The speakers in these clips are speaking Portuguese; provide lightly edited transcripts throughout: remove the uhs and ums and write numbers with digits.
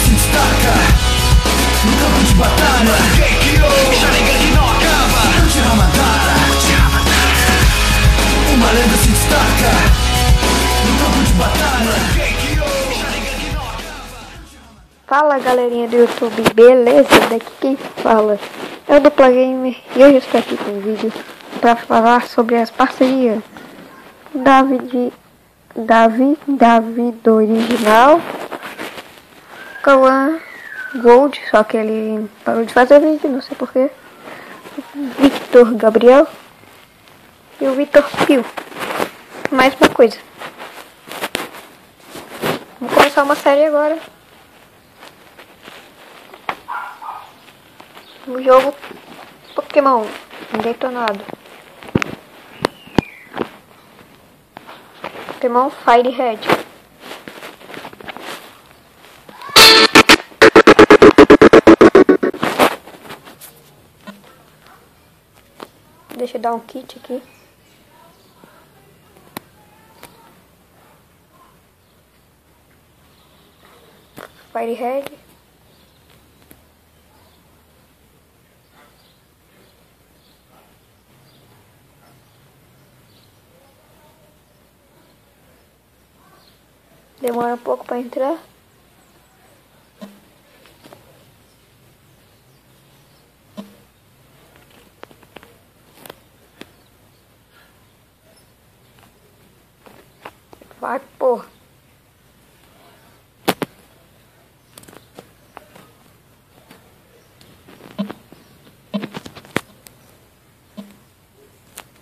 se destaca no campo de batalha. Sharingan que não acaba. Uchiha Madara. Uma lenda se destaca no campo de batalha. Sharingan que não acaba. Fala galerinha do YouTube, beleza? Daqui quem fala é o Dupla Gamer e hoje eu estou aqui com um vídeo para falar sobre as parcerias Davi do original, Cauã Gold, só que ele parou de fazer vídeo, não sei porquê, Victor Gabriel e o Vitor Pio. Mais uma coisa, vamos começar uma série agora. O jogo Pokémon Detonado. Pokémon Fire Red. Deixa eu dar um kit aqui. Fire Red. Demora um pouco para entrar. Vai, porra.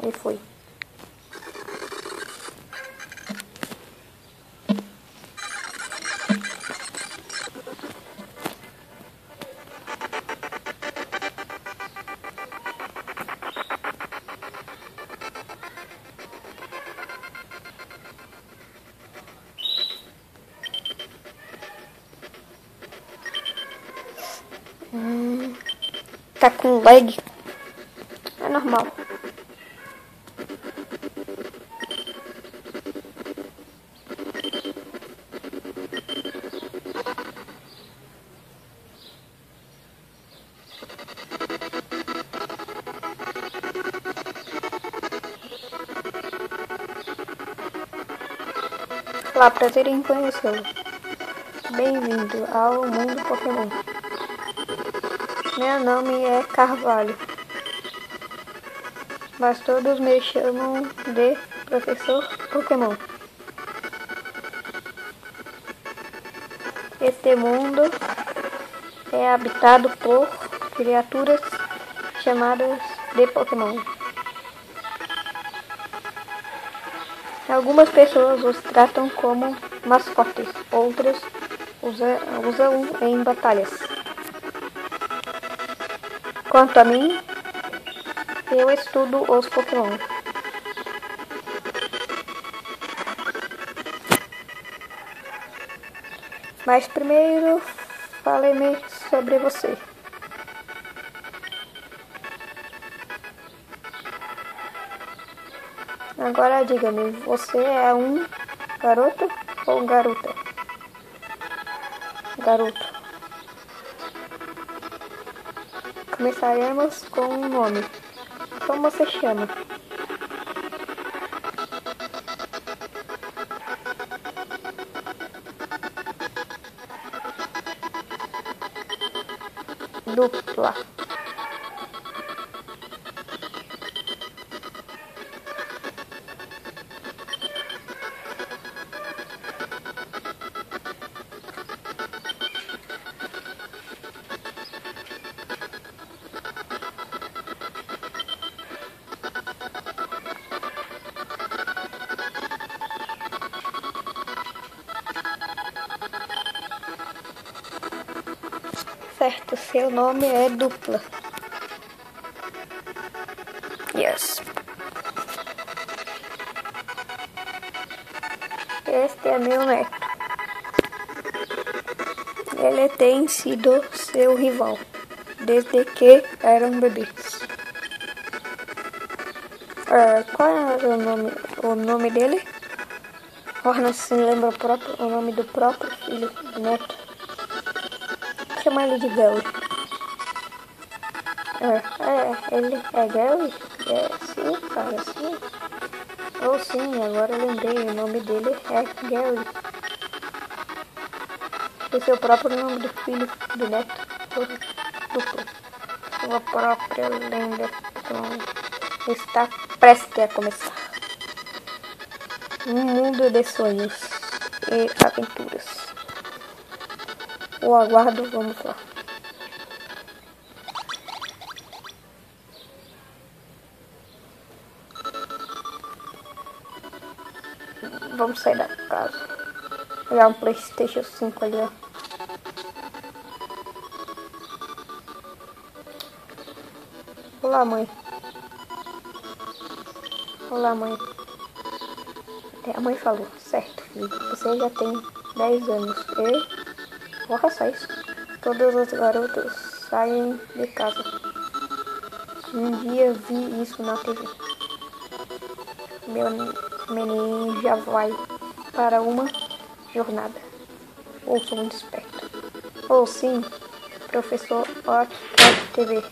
E foi. Tá com lag. É normal. Olá, prazer em conhecê-lo. Bem-vindo ao mundo Pokémon. Meu nome é Carvalho, mas todos me chamam de Professor Pokémon. Este mundo é habitado por criaturas chamadas de Pokémon. Algumas pessoas os tratam como mascotes, outras usam em batalhas. Quanto a mim, eu estudo os Pokémon. Mas primeiro, fale-me sobre você. Agora diga-me, você é um garoto ou garota? Garoto. Começaremos com um nome. Como você chama? Dupla. Certo, seu nome é Dupla. Yes. Este é meu neto. Ele tem sido seu rival desde que eram bebês. Qual é o nome dele? Orna se lembra o nome do próprio filho, do neto. chamar ele de Gary. Ele é Gary? Sim, cara, sim. Oh, sim, agora eu lembrei, o nome dele é Gary. Esse é o próprio nome do filho, do neto, duplo. Sua própria lenda está prestes a começar. Um mundo de sonhos e aventuras. O aguardo, vamos lá. Vamos sair da casa. Olhar um PlayStation 5 ali, ó. Olá, mãe. Olá, mãe. A mãe falou, certo, filho. Você já tem 10 anos. E... Porra, só isso. Todos os garotos saem de casa. Um dia vi isso na TV. Meu menino já vai para uma jornada. Ou sou muito esperto. Ou sim, professor TV.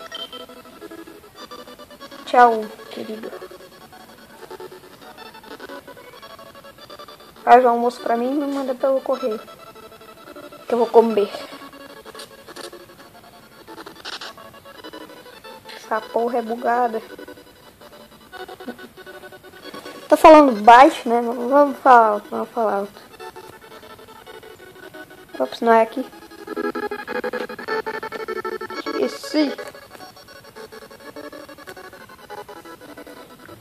Tchau, querido. Faz o almoço pra mim e me manda pelo correio. Que eu vou comer. Essa porra é bugada. Tô falando baixo, né? Vamos falar alto. Ops, não é aqui. Esqueci.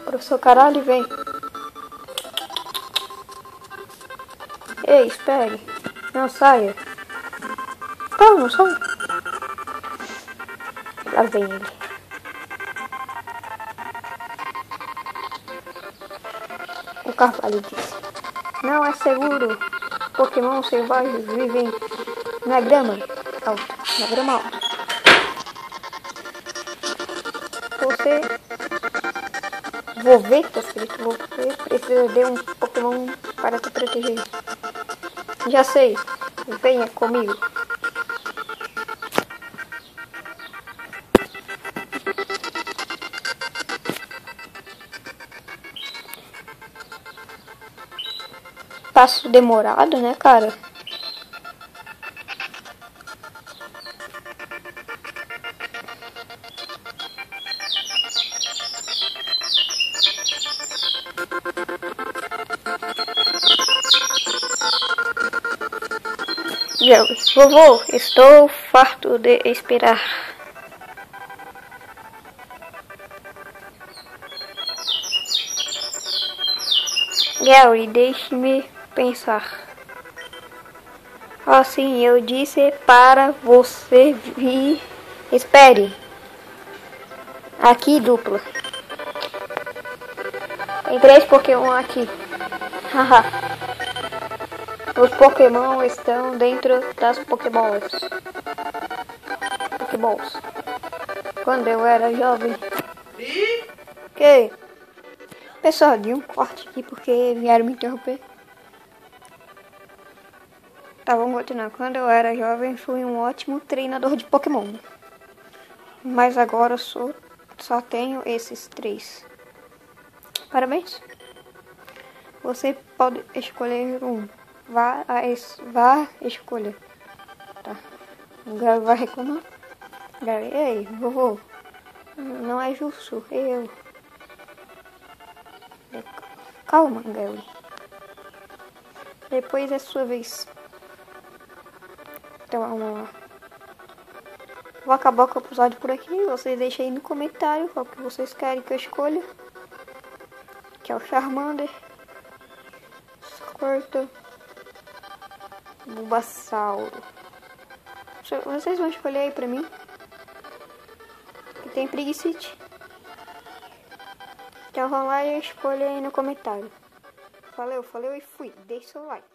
Professor, caralho, vem. Ei, espere. Não saia. Não saia. Lá vem ele. O Carvalho disse: não é seguro. Pokémon selvagens vivem na grama alta. Na grama alta. Você... Vou ver, tá escrito. Você precisa de um Pokémon para te proteger. Já sei. Venha comigo. Passo demorado, né, cara? Vovô, estou farto de esperar. Gary, deixe-me pensar. Assim, eu disse para você vir. Espere. Aqui, dupla. Tem 3 Pokémon aqui. Haha. Os Pokémon estão dentro das Pokéballs. Quando eu era jovem. Que? Pessoal, de um corte aqui porque vieram me interromper. Tá, vamos continuar. Quando eu era jovem, fui um ótimo treinador de Pokémon. Mas agora só tenho esses 3. Parabéns. Você pode escolher um. Vá escolha. Tá. O Gary vai reclamar. Gary, ei, vovô. Não é justo. Calma, Gary. Depois é sua vez. Então vamos lá. Vou acabar com o episódio por aqui. Vocês deixem aí no comentário qual que vocês querem que eu escolha. Que é o Charmander, Squirtle, Bulbasauro. Vocês vão escolher aí pra mim. Que tem Preguicite. Então vão lá e escolha aí no comentário. Valeu e fui. Deixe seu like.